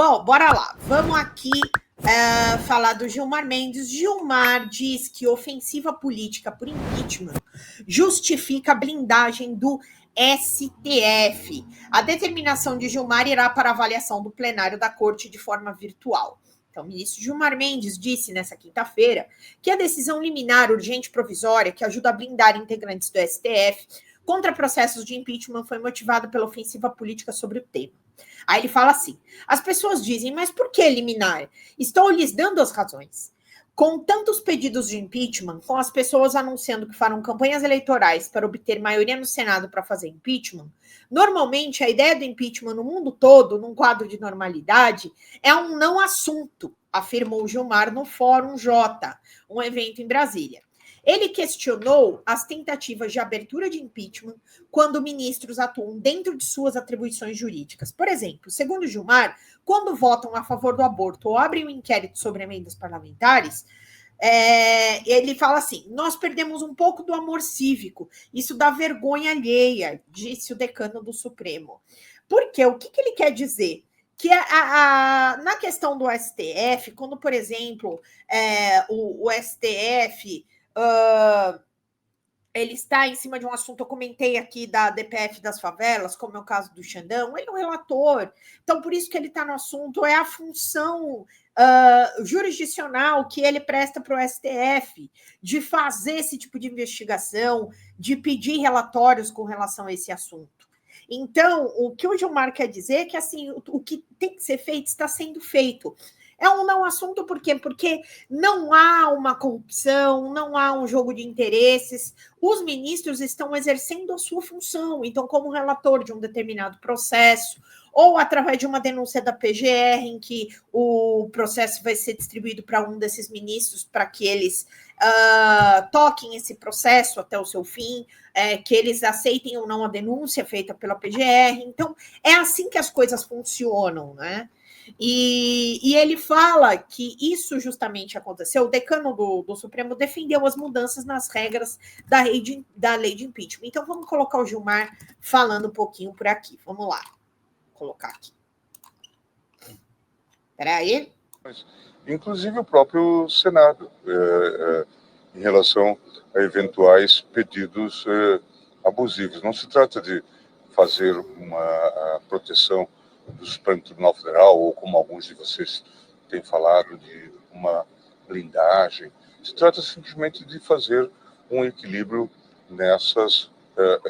Bom, bora lá. Vamos aqui falar do Gilmar Mendes. Gilmar diz que ofensiva política por impeachment justifica a blindagem do STF. A determinação de Gilmar irá para avaliação do plenário da Corte de forma virtual. Então, o ministro Gilmar Mendes disse nessa quinta-feira que a decisão liminar urgente provisória que ajuda a blindar integrantes do STF contra processos de impeachment foi motivada pela ofensiva política sobre o tema. Aí ele fala assim: as pessoas dizem, mas por que liminar? Estou lhes dando as razões. Com tantos pedidos de impeachment, com as pessoas anunciando que farão campanhas eleitorais para obter maioria no Senado para fazer impeachment, normalmente a ideia do impeachment no mundo todo, num quadro de normalidade, é um não assunto, afirmou Gilmar no Fórum J, um evento em Brasília. Ele questionou as tentativas de abertura de impeachment quando ministros atuam dentro de suas atribuições jurídicas. Por exemplo, segundo Gilmar, quando votam a favor do aborto ou abrem um inquérito sobre emendas parlamentares, ele fala assim: nós perdemos um pouco do amor cívico, isso dá vergonha alheia, disse o decano do Supremo. Por quê? O que ele quer dizer? Que na questão do STF, quando, por exemplo, o STF ele está em cima de um assunto, eu comentei aqui da DPF das favelas, como é o caso do Xandão, ele é um relator, então por isso que ele está no assunto, é a função jurisdicional que ele presta para o STF, de fazer esse tipo de investigação, de pedir relatórios com relação a esse assunto. Então, o que o Gilmar quer dizer é que assim, o que tem que ser feito está sendo feito. É um não assunto, por quê? Porque não há uma corrupção, não há um jogo de interesses. Os ministros estão exercendo a sua função. Então, como relator de um determinado processo, ou através de uma denúncia da PGR, em que o processo vai ser distribuído para um desses ministros, para que eles toquem esse processo até o seu fim, que eles aceitem ou não a denúncia feita pela PGR. Então, é assim que as coisas funcionam, né? E ele fala que isso justamente aconteceu. O decano do Supremo defendeu as mudanças nas regras da lei de impeachment. Então, vamos colocar o Gilmar falando um pouquinho por aqui. Vamos lá. Vou colocar aqui. Espera aí. Inclusive o próprio Senado, em relação a eventuais pedidos abusivos. Não se trata de fazer uma proteção do Supremo Tribunal Federal, ou como alguns de vocês têm falado, de uma blindagem. Se trata simplesmente de fazer um equilíbrio nessas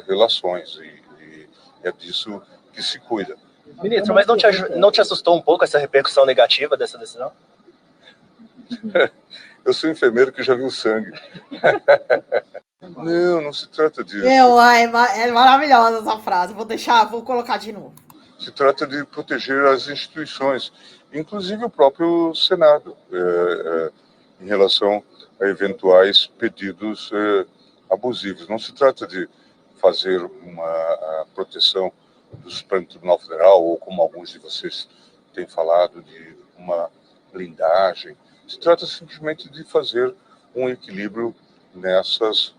relações, e é disso que se cuida. Ministro, mas não te assustou um pouco essa repercussão negativa dessa decisão? Eu sou enfermeiro que já viu sangue. Não se trata disso. É maravilhosa essa frase. Vou colocar de novo. Se trata de proteger as instituições, inclusive o próprio Senado, em relação a eventuais pedidos abusivos. Não se trata de fazer uma proteção do Supremo Tribunal Federal, ou como alguns de vocês têm falado, de uma blindagem. Se trata simplesmente de fazer um equilíbrio nessas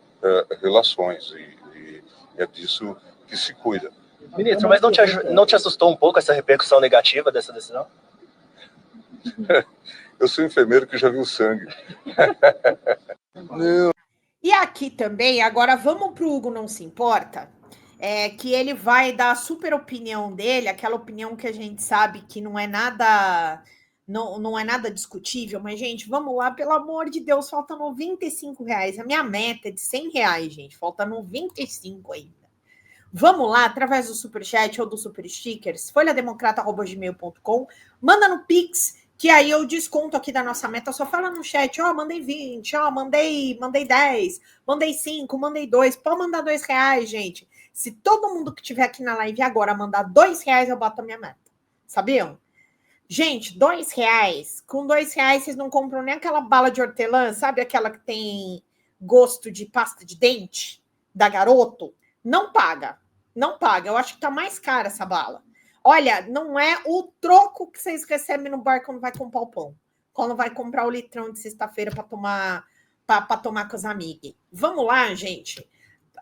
relações, e é disso que se cuida. Ministro, mas não te assustou um pouco essa repercussão negativa dessa decisão? Eu sou enfermeiro que já viu sangue. Não. E aqui também, agora vamos para o Hugo Não Se Importa, que ele vai dar a super opinião dele, aquela opinião que a gente sabe que não é nada... Não é nada discutível, mas, gente, vamos lá, pelo amor de Deus, falta R$95. A minha meta é de R$100, gente, falta 95 ainda. Vamos lá, através do Superchat ou do Super Stickers, folhademocrata@gmail.com, manda no Pix, que aí eu desconto aqui da nossa meta, só fala no chat, mandei 20, mandei 10, mandei 5, mandei 2, pode mandar R$2, gente. Se todo mundo que estiver aqui na live agora mandar R$2, eu boto a minha meta. Sabiam? Gente, R$2, com R$2 vocês não compram nem aquela bala de hortelã, sabe aquela que tem gosto de pasta de dente da Garoto? Não paga, eu acho que tá mais cara essa bala. Olha, não é o troco que vocês recebem no bar quando vai comprar o pão, quando vai comprar o litrão de sexta-feira para tomar com os amigos. Vamos lá, gente.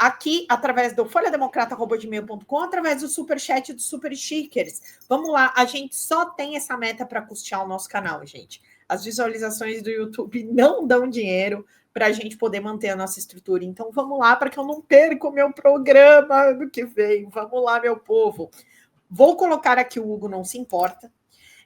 aqui através do folhademocrata@gmail.com, através do superchat e dos super stickers. Vamos lá, a gente só tem essa meta para custear o nosso canal, gente. As visualizações do YouTube não dão dinheiro para a gente poder manter a nossa estrutura. Então vamos lá, para que eu não perca o meu programa ano que vem. Vamos lá, meu povo. Vou colocar aqui o Hugo Não Se Importa.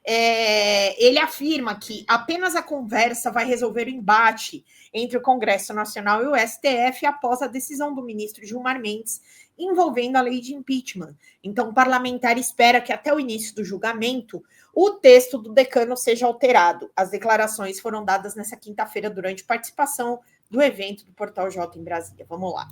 Ele afirma que apenas a conversa vai resolver o embate entre o Congresso Nacional e o STF após a decisão do ministro Gilmar Mendes envolvendo a lei de impeachment. Então, o parlamentar espera que até o início do julgamento o texto do decano seja alterado. As declarações foram dadas nessa quinta-feira durante participação do evento do Portal J em Brasília. Vamos lá.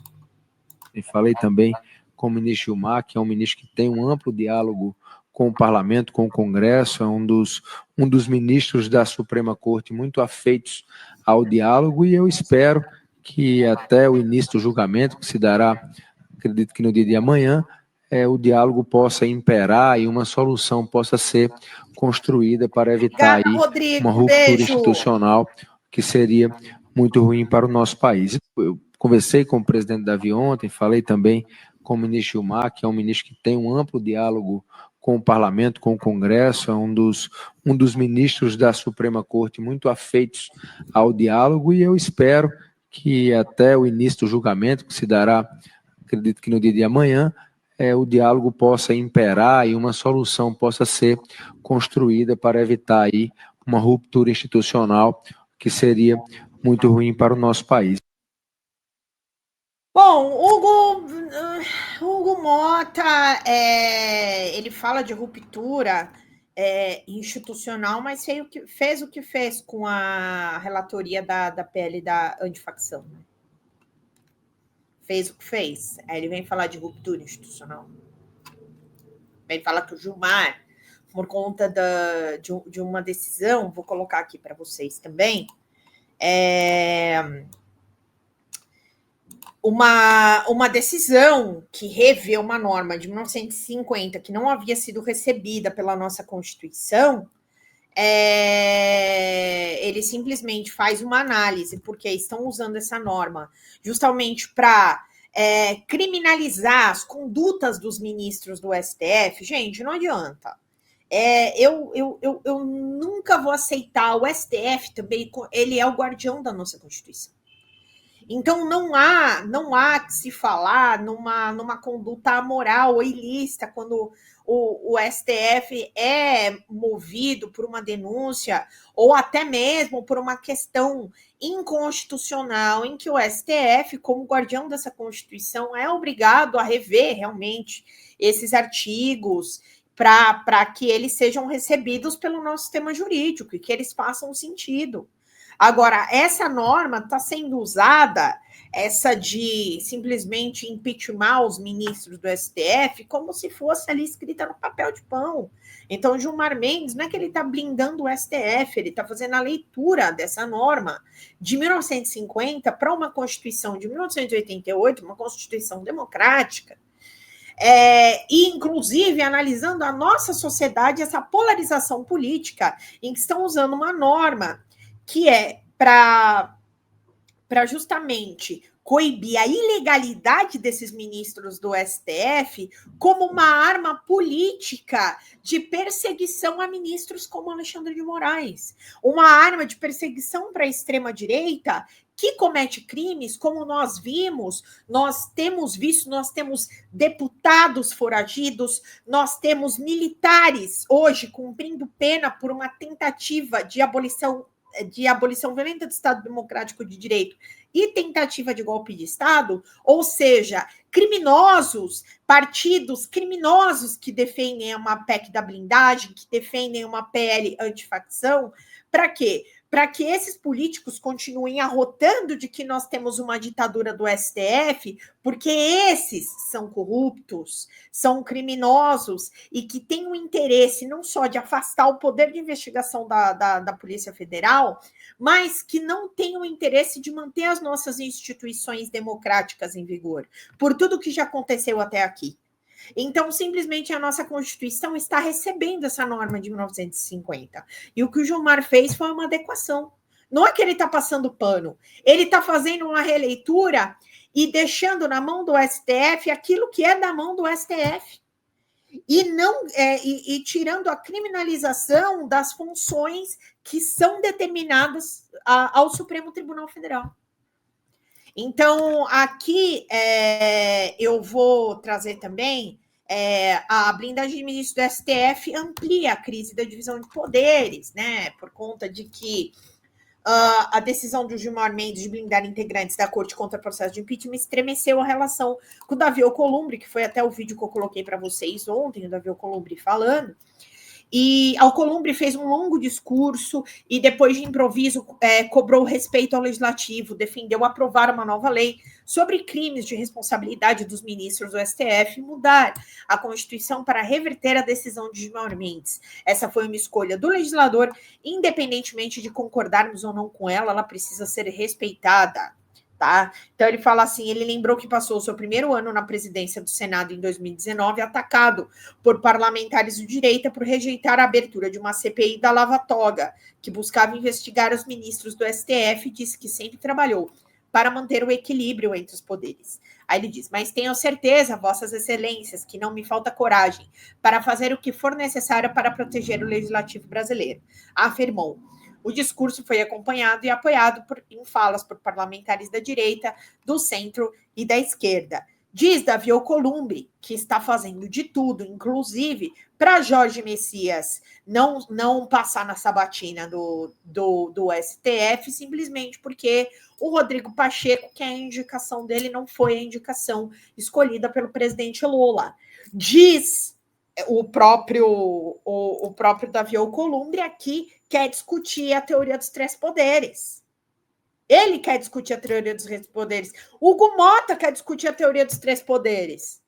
E falei também com o ministro Gilmar, que é um ministro que tem um amplo diálogo com o parlamento, com o Congresso, é um dos ministros da Suprema Corte muito afeitos ao diálogo, e eu espero que até o início do julgamento, que se dará, acredito que no dia de amanhã, o diálogo possa imperar e uma solução possa ser construída para evitar aí uma ruptura institucional que seria muito ruim para o nosso país. Eu conversei com o presidente Davi ontem, falei também com o ministro Gilmar, que é um ministro que tem um amplo diálogo com o parlamento, com o Congresso, é um dos ministros da Suprema Corte muito afeitos ao diálogo, e eu espero que até o início do julgamento, que se dará, acredito que no dia de amanhã, o diálogo possa imperar e uma solução possa ser construída para evitar aí uma ruptura institucional que seria muito ruim para o nosso país. Bom, Hugo Mota, ele fala de ruptura institucional, mas fez o que fez com a relatoria da PL da antifacção. Fez o que fez. Aí ele vem falar de ruptura institucional. Ele fala que o Gilmar, por conta de uma decisão, vou colocar aqui para vocês também, uma decisão que revê uma norma de 1950 que não havia sido recebida pela nossa Constituição, ele simplesmente faz uma análise, porque estão usando essa norma justamente para criminalizar as condutas dos ministros do STF. Gente, não adianta. Eu nunca vou aceitar o STF também, ele é o guardião da nossa Constituição. Então, não há que se falar numa conduta amoral ou ilícita quando o STF é movido por uma denúncia ou até mesmo por uma questão inconstitucional em que o STF, como guardião dessa Constituição, é obrigado a rever realmente esses artigos para que eles sejam recebidos pelo nosso sistema jurídico e que eles façam sentido. Agora, essa norma está sendo usada, essa de simplesmente impeachment os ministros do STF, como se fosse ali escrita no papel de pão. Então, Gilmar Mendes, não é que ele está blindando o STF, ele está fazendo a leitura dessa norma de 1950 para uma Constituição de 1988, uma Constituição democrática, e, inclusive, analisando a nossa sociedade, essa polarização política em que estão usando uma norma que é para justamente coibir a ilegalidade desses ministros do STF como uma arma política de perseguição a ministros como Alexandre de Moraes. Uma arma de perseguição para a extrema-direita que comete crimes, como nós vimos, nós temos visto, nós temos deputados foragidos, nós temos militares hoje cumprindo pena por uma tentativa de abolição violenta do Estado Democrático de Direito e tentativa de golpe de Estado, ou seja, criminosos, partidos criminosos que defendem uma PEC da blindagem, que defendem uma PL antifacção, para quê? Para que esses políticos continuem arrotando de que nós temos uma ditadura do STF, porque esses são corruptos, são criminosos e que têm o interesse não só de afastar o poder de investigação da Polícia Federal, mas que não têm o interesse de manter as nossas instituições democráticas em vigor, por tudo que já aconteceu até aqui. Então, simplesmente, a nossa Constituição está recebendo essa norma de 1950. E o que o Gilmar fez foi uma adequação. Não é que ele está passando pano, ele está fazendo uma releitura e deixando na mão do STF aquilo que é da mão do STF. E não e tirando a criminalização das funções que são determinadas ao Supremo Tribunal Federal. Então, aqui eu vou trazer também a blindagem de ministro do STF amplia a crise da divisão de poderes, né? Por conta de que a decisão do Gilmar Mendes de blindar integrantes da corte contra o processo de impeachment estremeceu a relação com o Davi Alcolumbre, que foi até o vídeo que eu coloquei para vocês ontem, o Davi Alcolumbre falando. E Alcolumbre fez um longo discurso e depois de improviso cobrou respeito ao legislativo, defendeu aprovar uma nova lei sobre crimes de responsabilidade dos ministros do STF e mudar a Constituição para reverter a decisão de Gilmar Mendes. Essa foi uma escolha do legislador, independentemente de concordarmos ou não com ela, ela precisa ser respeitada. Tá? Então ele fala assim, ele lembrou que passou o seu primeiro ano na presidência do Senado em 2019 atacado por parlamentares de direita por rejeitar a abertura de uma CPI da Lava Toga, que buscava investigar os ministros do STF e disse que sempre trabalhou para manter o equilíbrio entre os poderes. Aí ele diz, mas tenho certeza, vossas excelências, que não me falta coragem para fazer o que for necessário para proteger o legislativo brasileiro, afirmou. O discurso foi acompanhado e apoiado em falas por parlamentares da direita, do centro e da esquerda. Diz Davi Alcolumbre que está fazendo de tudo, inclusive para Jorge Messias não passar na sabatina do STF, simplesmente porque o Rodrigo Pacheco, que a indicação dele não foi a indicação escolhida pelo presidente Lula. Diz o próprio Davi Alcolumbre aqui quer discutir a teoria dos três poderes. Ele quer discutir a teoria dos três poderes. Hugo Mota quer discutir a teoria dos três poderes.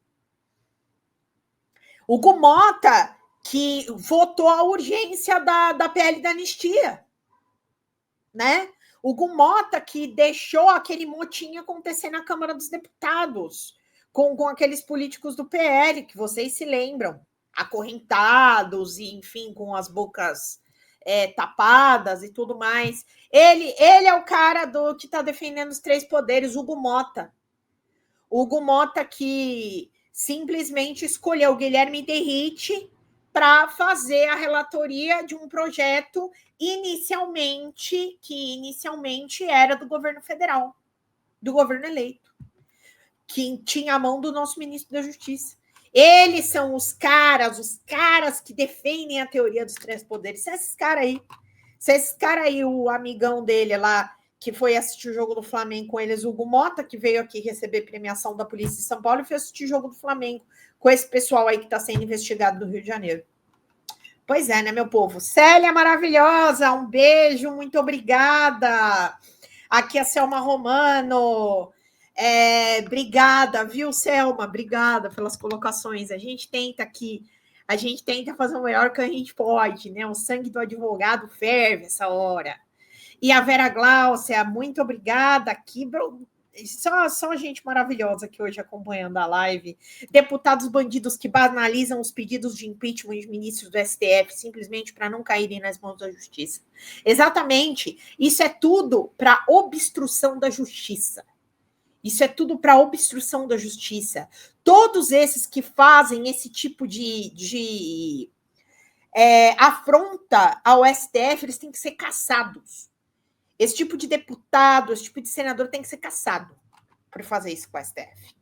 Hugo Mota, que votou a urgência da PL da anistia. Né? Hugo Mota, que deixou aquele motim acontecer na Câmara dos Deputados, com aqueles políticos do PL, que vocês se lembram, acorrentados e, enfim, com as bocas tapadas e tudo mais. Ele é o cara que está defendendo os três poderes, Hugo Mota. Hugo Mota que simplesmente escolheu Guilherme Derrite para fazer a relatoria de um projeto que inicialmente era do governo federal, do governo eleito, que tinha a mão do nosso ministro da Justiça. Eles são os caras que defendem a teoria dos três poderes. Se esses caras aí, o amigão dele lá, que foi assistir o jogo do Flamengo com eles, o Hugo Mota, que veio aqui receber premiação da Polícia de São Paulo e foi assistir o jogo do Flamengo com esse pessoal aí que está sendo investigado do Rio de Janeiro. Pois é, né, meu povo? Célia maravilhosa, um beijo, muito obrigada. Aqui é a Selma Romano. Obrigada, viu, Selma? Obrigada pelas colocações. A gente tenta fazer o melhor que a gente pode, né? O sangue do advogado ferve essa hora. E a Vera Gláucia, muito obrigada aqui. Só gente maravilhosa aqui hoje acompanhando a live. Deputados bandidos que banalizam os pedidos de impeachment de ministros do STF simplesmente para não caírem nas mãos da justiça. Exatamente. Isso é tudo para obstrução da justiça. Isso é tudo para obstrução da justiça. Todos esses que fazem esse tipo de afronta ao STF, eles têm que ser caçados. Esse tipo de deputado, esse tipo de senador tem que ser caçado por fazer isso com o STF.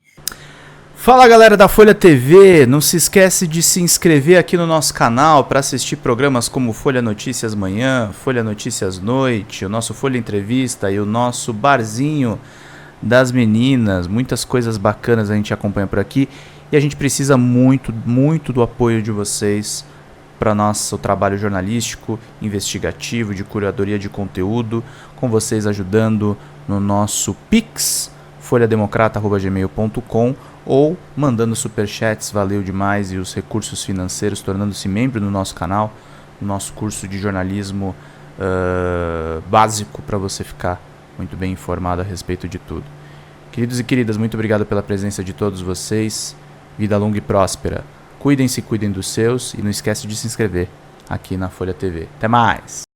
Fala, galera da Folha TV, não se esquece de se inscrever aqui no nosso canal para assistir programas como Folha Notícias Manhã, Folha Notícias Noite, o nosso Folha Entrevista e o nosso Barzinho das Meninas. Muitas coisas bacanas a gente acompanha por aqui e a gente precisa muito, muito do apoio de vocês para nosso trabalho jornalístico, investigativo, de curadoria de conteúdo, com vocês ajudando no nosso Pix, folhademocrata@gmail.com, ou mandando superchats, valeu demais, e os recursos financeiros, tornando-se membro do nosso canal, no nosso curso de jornalismo básico, para você ficar muito bem informado a respeito de tudo. Queridos e queridas, muito obrigado pela presença de todos vocês, vida longa e próspera. Cuidem-se, cuidem dos seus e não esquece de se inscrever aqui na Folha TV. Até mais!